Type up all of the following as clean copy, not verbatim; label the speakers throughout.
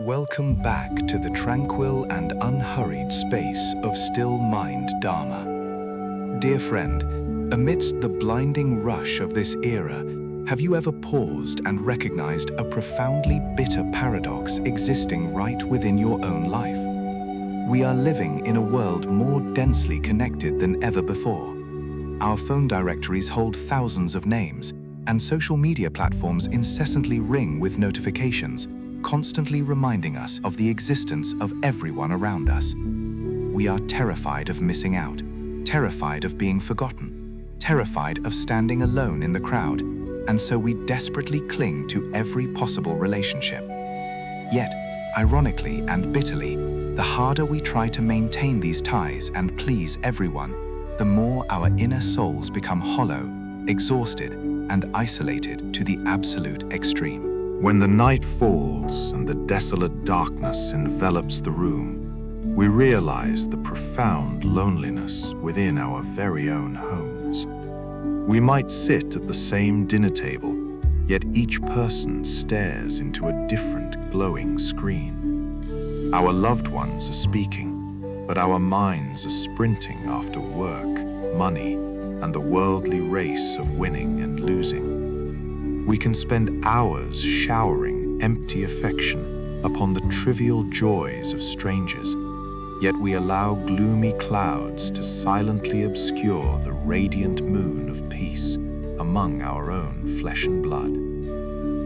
Speaker 1: Welcome back to the tranquil and unhurried space of still mind Dharma. Dear friend, amidst the blinding rush of this era, have you ever paused and recognized a profoundly bitter paradox existing right within your own life? We are living in a world more densely connected than ever before. Our phone directories hold thousands of names, and social media platforms incessantly ring with notifications, constantly reminding us of the existence of everyone around us. We are terrified of missing out, terrified of being forgotten, terrified of standing alone in the crowd, and so we desperately cling to every possible relationship. Yet, ironically and bitterly, the harder we try to maintain these ties and please everyone, the more our inner souls become hollow, exhausted, and isolated to the absolute extreme.
Speaker 2: When the night falls and the desolate darkness envelops the room, we realize the profound loneliness within our very own homes. We might sit at the same dinner table, yet each person stares into a different glowing screen. Our loved ones are speaking, but our minds are sprinting after work, money, and the worldly race of winning and losing. We can spend hours showering empty affection upon the trivial joys of strangers, yet we allow gloomy clouds to silently obscure the radiant moon of peace among our own flesh and blood.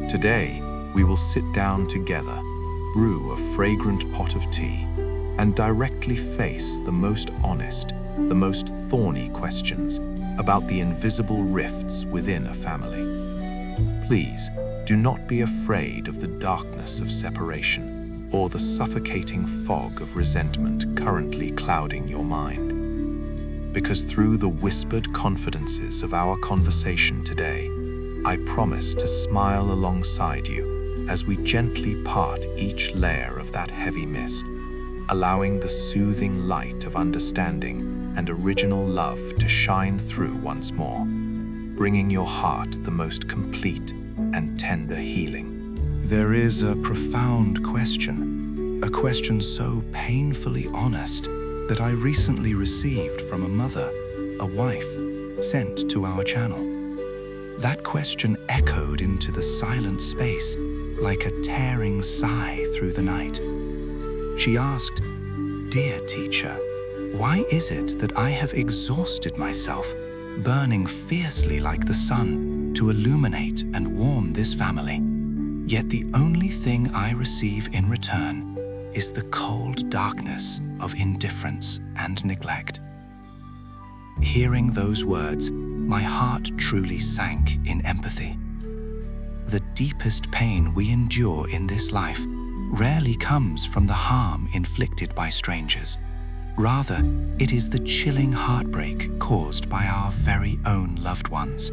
Speaker 2: Today, we will sit down together, brew a fragrant pot of tea, and directly face the most honest, the most thorny questions about the invisible rifts within a family. Please, do not be afraid of the darkness of separation or the suffocating fog of resentment currently clouding your mind. Because through the whispered confidences of our conversation today, I promise to smile alongside you as we gently part each layer of that heavy mist, allowing the soothing light of understanding and original love to shine through once more, bringing your heart the most complete and tender healing.
Speaker 1: There is a profound question, a question so painfully honest that I recently received from a mother, a wife, sent to our channel. That question echoed into the silent space like a tearing sigh through the night. She asked, "Dear teacher, why is it that I have exhausted myself, burning fiercely like the sun, to illuminate and warm this family, yet the only thing I receive in return is the cold darkness of indifference and neglect?" Hearing those words, my heart truly sank in empathy. The deepest pain we endure in this life rarely comes from the harm inflicted by strangers. Rather, it is the chilling heartbreak caused by our very own loved ones.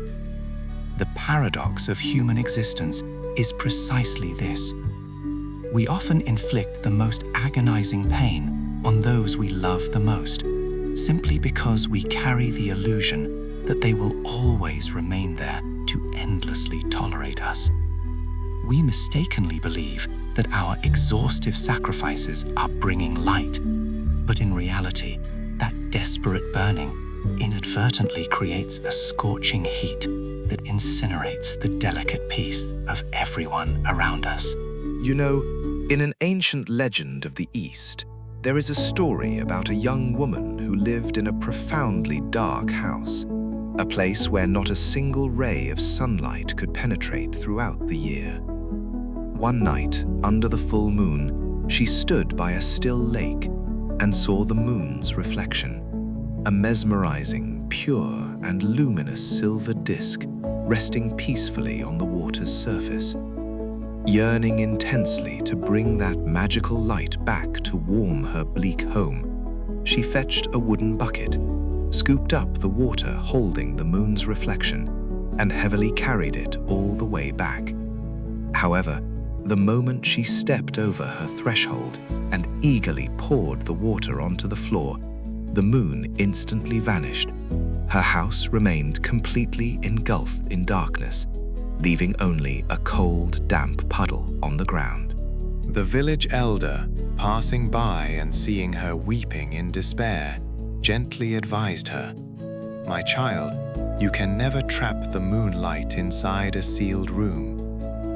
Speaker 1: The paradox of human existence is precisely this. We often inflict the most agonizing pain on those we love the most, simply because we carry the illusion that they will always remain there to endlessly tolerate us. We mistakenly believe that our exhaustive sacrifices are bringing light, but in reality, that desperate burning inadvertently creates a scorching heat that incinerates the delicate peace of everyone around us.
Speaker 3: You know, in an ancient legend of the East, there is a story about a young woman who lived in a profoundly dark house, a place where not a single ray of sunlight could penetrate throughout the year. One night, under the full moon, she stood by a still lake and saw the moon's reflection, a mesmerizing, pure, and luminous silver disk resting peacefully on the water's surface. Yearning intensely to bring that magical light back to warm her bleak home, she fetched a wooden bucket, scooped up the water holding the moon's reflection, and heavily carried it all the way back. However, the moment she stepped over her threshold and eagerly poured the water onto the floor, the moon instantly vanished. Her house remained completely engulfed in darkness, leaving only a cold, damp puddle on the ground.
Speaker 2: The village elder, passing by and seeing her weeping in despair, gently advised her, "My child, you can never trap the moonlight inside a sealed room.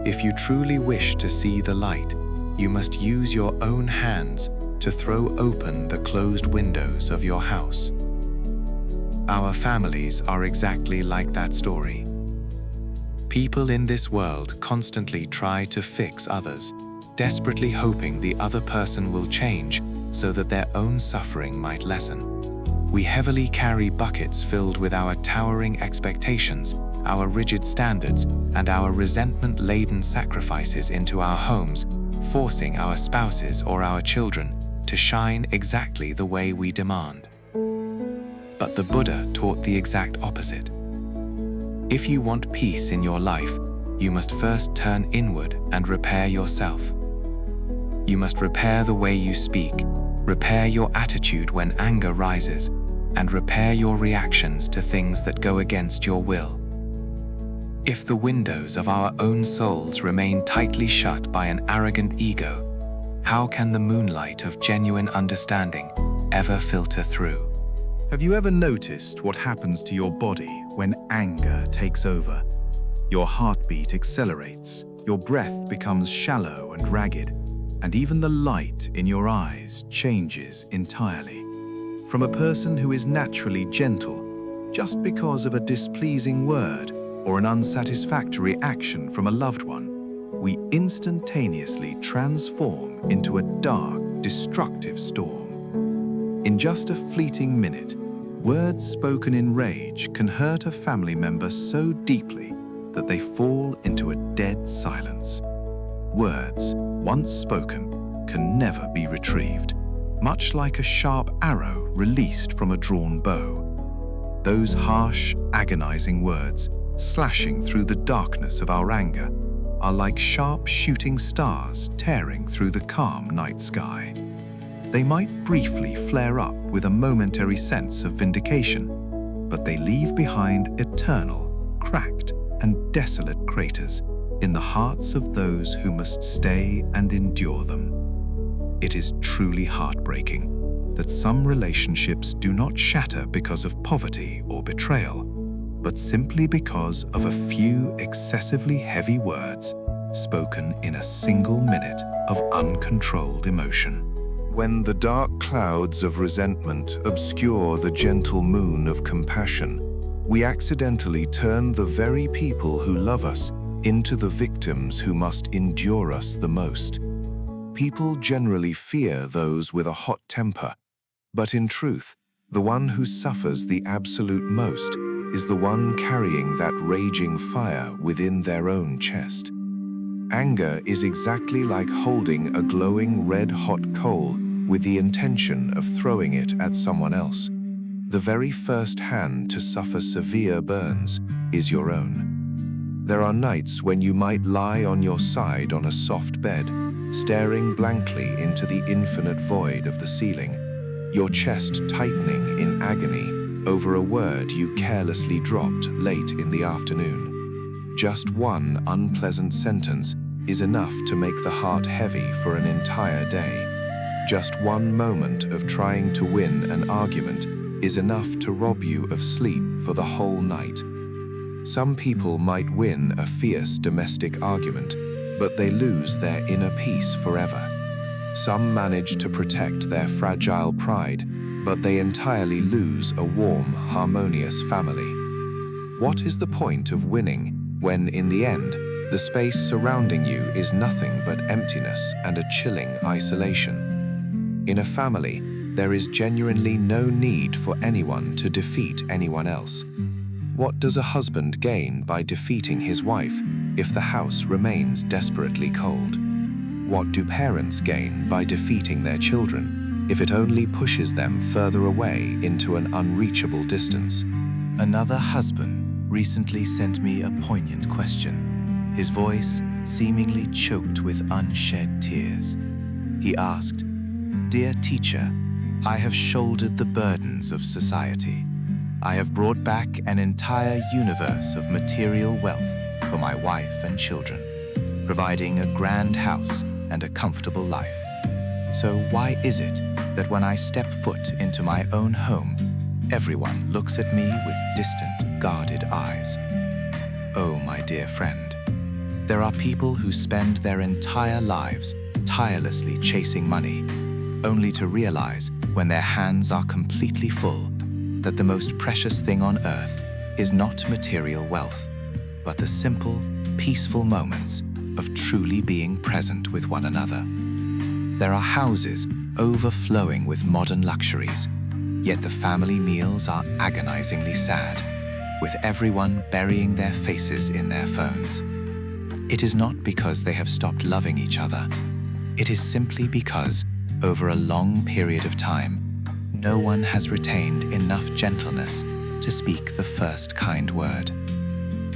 Speaker 2: If you truly wish to see the light, you must use your own hands to throw open the closed windows of your house." Our families are exactly like that story. People in this world constantly try to fix others, desperately hoping the other person will change so that their own suffering might lessen. We heavily carry buckets filled with our towering expectations, our rigid standards, and our resentment-laden sacrifices into our homes, forcing our spouses or our children to shine exactly the way we demand. But the Buddha taught the exact opposite. If you want peace in your life, you must first turn inward and repair yourself. You must repair the way you speak, repair your attitude when anger rises, and repair your reactions to things that go against your will. If the windows of our own souls remain tightly shut by an arrogant ego, how can the moonlight of genuine understanding ever filter through?
Speaker 1: Have you ever noticed what happens to your body when anger takes over? Your heartbeat accelerates, your breath becomes shallow and ragged, and even the light in your eyes changes entirely. From a person who is naturally gentle, just because of a displeasing word or an unsatisfactory action from a loved one, we instantaneously transform into a dark, destructive storm. In just a fleeting minute, words spoken in rage can hurt a family member so deeply that they fall into a dead silence. Words, once spoken, can never be retrieved, much like a sharp arrow released from a drawn bow. Those harsh, agonizing words, slashing through the darkness of our anger, are like sharp shooting stars tearing through the calm night sky. They might briefly flare up with a momentary sense of vindication, but they leave behind eternal, cracked, and desolate craters in the hearts of those who must stay and endure them. It is truly heartbreaking that some relationships do not shatter because of poverty or betrayal, but simply because of a few excessively heavy words spoken in a single minute of uncontrolled emotion.
Speaker 2: When the dark clouds of resentment obscure the gentle moon of compassion, we accidentally turn the very people who love us into the victims who must endure us the most. People generally fear those with a hot temper, but in truth, the one who suffers the absolute most is the one carrying that raging fire within their own chest. Anger is exactly like holding a glowing red-hot coal with the intention of throwing it at someone else. The very first hand to suffer severe burns is your own. There are nights when you might lie on your side on a soft bed, staring blankly into the infinite void of the ceiling, your chest tightening in agony over a word you carelessly dropped late in the afternoon. Just one unpleasant sentence is enough to make the heart heavy for an entire day. Just one moment of trying to win an argument is enough to rob you of sleep for the whole night. Some people might win a fierce domestic argument, but they lose their inner peace forever. Some manage to protect their fragile pride, but they entirely lose a warm, harmonious family. What is the point of winning when, in the end, the space surrounding you is nothing but emptiness and a chilling isolation? In a family, there is genuinely no need for anyone to defeat anyone else. What does a husband gain by defeating his wife if the house remains desperately cold? What do parents gain by defeating their children if it only pushes them further away into an unreachable distance?
Speaker 1: Another husband recently sent me a poignant question, his voice seemingly choked with unshed tears. He asked, "Dear teacher, I have shouldered the burdens of society. I have brought back an entire universe of material wealth for my wife and children, providing a grand house and a comfortable life. So why is it that when I step foot into my own home, everyone looks at me with distant, guarded eyes? Oh, my dear friend, there are people who spend their entire lives tirelessly chasing money, only to realize when their hands are completely full that the most precious thing on earth is not material wealth, but the simple, peaceful moments of truly being present with one another. There are houses overflowing with modern luxuries, yet the family meals are agonizingly sad, with everyone burying their faces in their phones. It is not because they have stopped loving each other. It is simply because, over a long period of time, no one has retained enough gentleness to speak the first kind word.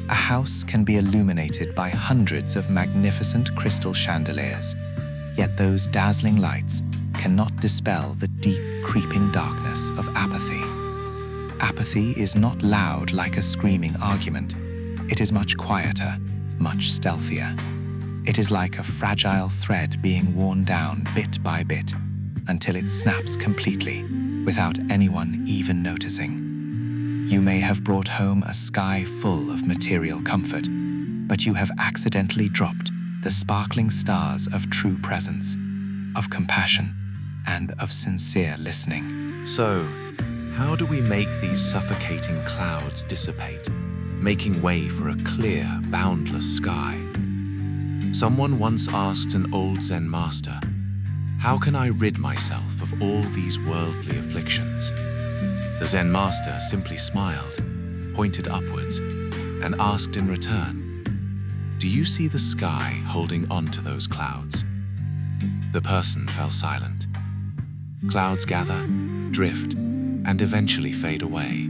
Speaker 1: A house can be illuminated by hundreds of magnificent crystal chandeliers, yet those dazzling lights cannot dispel the deep, creeping darkness of apathy. Apathy is not loud like a screaming argument. It is much quieter, much stealthier. It is like a fragile thread being worn down bit by bit until it snaps completely without anyone even noticing. You may have brought home a sky full of material comfort, but you have accidentally dropped the sparkling stars of true presence, of compassion, and of sincere listening.
Speaker 2: So, how do we make these suffocating clouds dissipate, making way for a clear, boundless sky? Someone once asked an old Zen master, "How can I rid myself of all these worldly afflictions?" The Zen master simply smiled, pointed upwards, and asked in return, "Do you see the sky holding on to those clouds?" The person fell silent. Clouds gather, drift, and eventually fade away.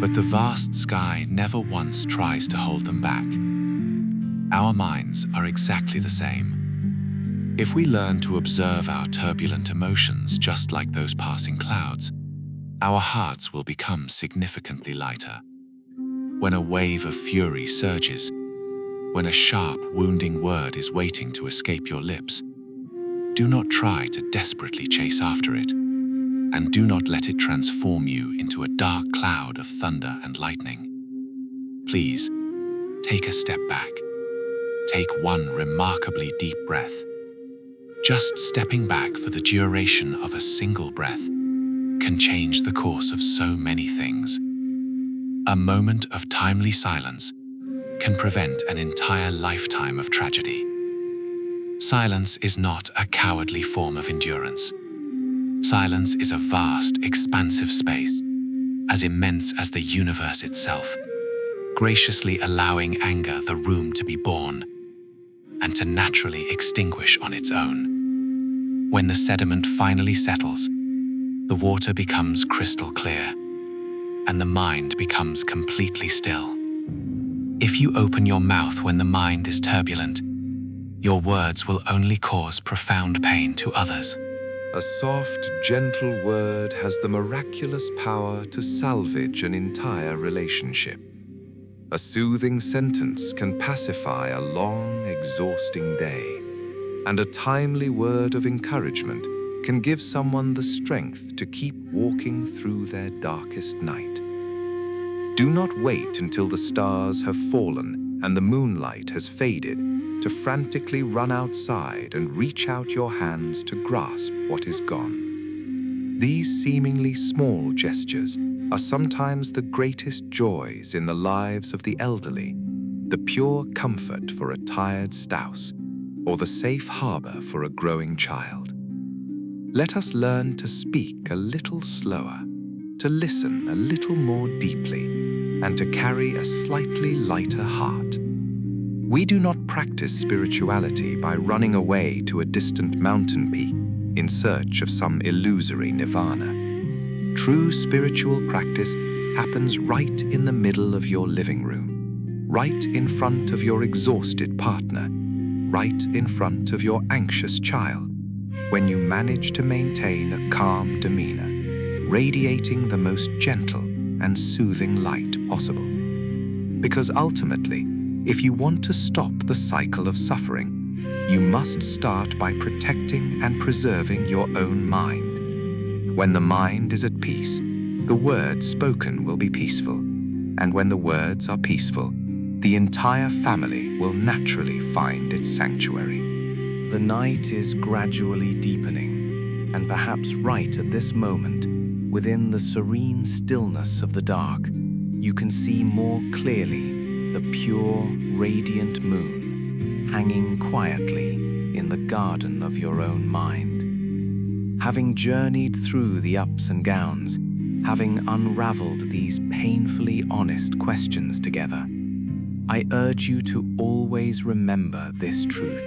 Speaker 2: But the vast sky never once tries to hold them back. Our minds are exactly the same. If we learn to observe our turbulent emotions just like those passing clouds, our hearts will become significantly lighter. When a wave of fury surges, when a sharp, wounding word is waiting to escape your lips, do not try to desperately chase after it, and do not let it transform you into a dark cloud of thunder and lightning. Please, take a step back. Take one remarkably deep breath. Just stepping back for the duration of a single breath can change the course of so many things. A moment of timely silence can prevent an entire lifetime of tragedy. Silence is not a cowardly form of endurance. Silence is a vast, expansive space, as immense as the universe itself, graciously allowing anger the room to be born and to naturally extinguish on its own. When the sediment finally settles, the water becomes crystal clear, and the mind becomes completely still. If you open your mouth when the mind is turbulent, your words will only cause profound pain to others.
Speaker 1: A soft, gentle word has the miraculous power to salvage an entire relationship. A soothing sentence can pacify a long, exhausting day, and a timely word of encouragement can give someone the strength to keep walking through their darkest night. Do not wait until the stars have fallen and the moonlight has faded to frantically run outside and reach out your hands to grasp what is gone. These seemingly small gestures are sometimes the greatest joys in the lives of the elderly, the pure comfort for a tired spouse, or the safe harbor for a growing child. Let us learn to speak a little slower, to listen a little more deeply, and to carry a slightly lighter heart. We do not practice spirituality by running away to a distant mountain peak in search of some illusory nirvana. True spiritual practice happens right in the middle of your living room, right in front of your exhausted partner, right in front of your anxious child, when you manage to maintain a calm demeanor, radiating the most gentle and soothing light possible. Because ultimately, if you want to stop the cycle of suffering,
Speaker 3: You must start by protecting and preserving your own mind. When the mind is at peace, the words spoken will be peaceful. And when the words are peaceful, the entire family will naturally find its sanctuary. The night is gradually deepening, and perhaps right at this moment, within the serene stillness of the dark, you can see more clearly the pure, radiant moon hanging quietly in the garden of your own mind. Having journeyed through the ups and downs, having unraveled these painfully honest questions together, I urge you to always remember this truth.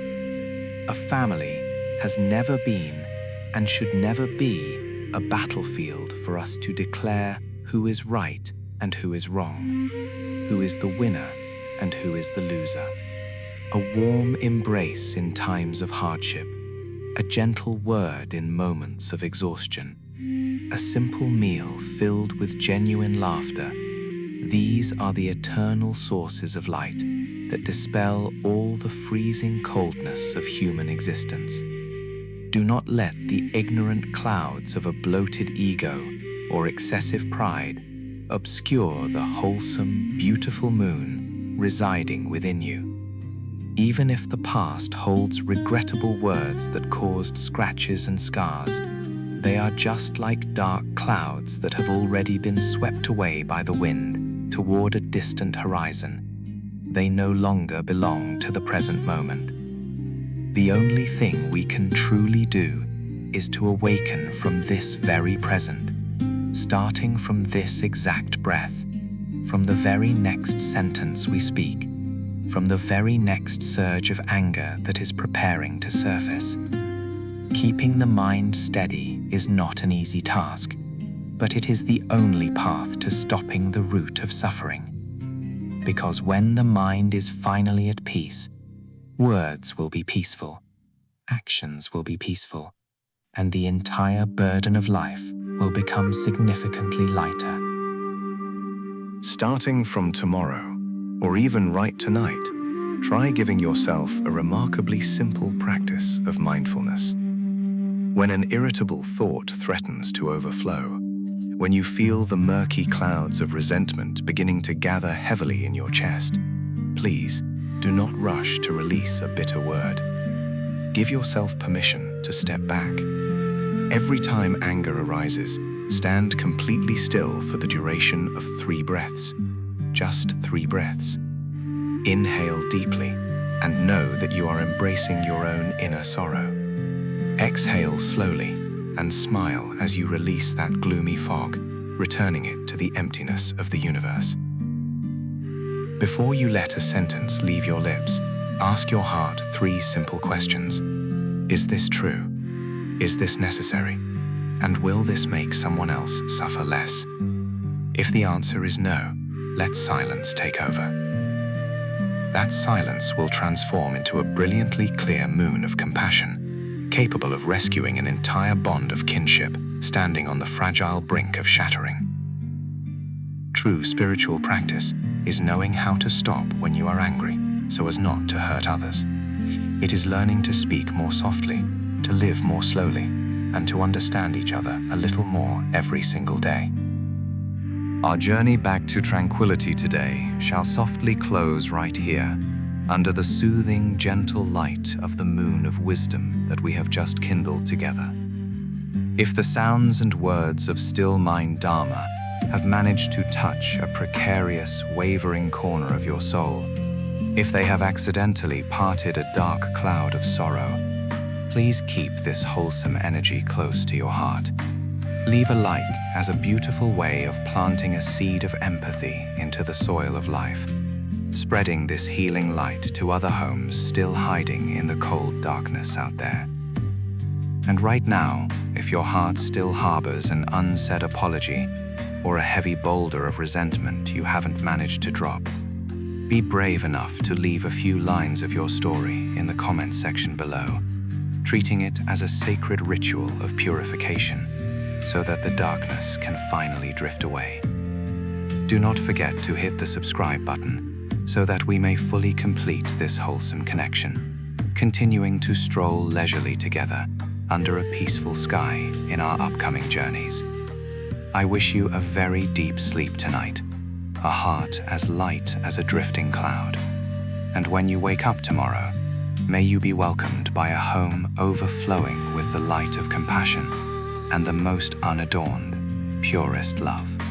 Speaker 3: A family has never been and should never be a battlefield for us to declare who is right and who is wrong, who is the winner and who is the loser. A warm embrace in times of hardship, a gentle word in moments of exhaustion, a simple meal filled with genuine laughter. These are the eternal sources of light that dispel all the freezing coldness of human existence. Do not let the ignorant clouds of a bloated ego or excessive pride obscure the wholesome, beautiful moon residing within you. Even if the past holds regrettable words that caused scratches and scars, they are just like dark clouds that have already been swept away by the wind toward a distant horizon. They no longer belong to the present moment. The only thing we can truly do is to awaken from this very present, starting from this exact breath, from the very next sentence we speak, from the very next surge of anger that is preparing to surface. Keeping the mind steady is not an easy task, but it is the only path to stopping the root of suffering. Because when the mind is finally at peace, words will be peaceful, actions will be peaceful, and the entire burden of life will become significantly lighter.
Speaker 1: Starting from tomorrow, or even right tonight, try giving yourself a remarkably simple practice of mindfulness. When an irritable thought threatens to overflow, when you feel the murky clouds of resentment beginning to gather heavily in your chest, please do not rush to release a bitter word. Give yourself permission to step back. Every time anger arises, stand completely still for the duration of 3 breaths. Just 3 breaths. Inhale deeply and know that you are embracing your own inner sorrow. Exhale slowly and smile as you release that gloomy fog, returning it to the emptiness of the universe. Before you let a sentence leave your lips, ask your heart 3 simple questions. Is this true? Is this necessary? And will this make someone else suffer less? If the answer is no, let silence take over. That silence will transform into a brilliantly clear moon of compassion, capable of rescuing an entire bond of kinship standing on the fragile brink of shattering. True spiritual practice is knowing how to stop when you are angry so as not to hurt others. It is learning to speak more softly, to live more slowly, and to understand each other a little more every single day. Our journey back to tranquility today shall softly close right here, under the soothing, gentle light of the moon of wisdom that we have just kindled together. If the sounds and words of still mind Dharma have managed to touch a precarious, wavering corner of your soul, if they have accidentally parted a dark cloud of sorrow, please keep this wholesome energy close to your heart. Leave a like as a beautiful way of planting a seed of empathy into the soil of life, spreading this healing light to other homes still hiding in the cold darkness out there. And right now, if your heart still harbors an unsaid apology or a heavy boulder of resentment you haven't managed to drop, be brave enough to leave a few lines of your story in the comment section below, treating it as a sacred ritual of purification so that the darkness can finally drift away. Do not forget to hit the subscribe button so that we may fully complete this wholesome connection. continuing to stroll leisurely together under a peaceful sky in our upcoming journeys. I wish you a very deep sleep tonight, a heart as light as a drifting cloud. And when you wake up tomorrow, may you be welcomed by a home overflowing with the light of compassion and the most unadorned, purest love.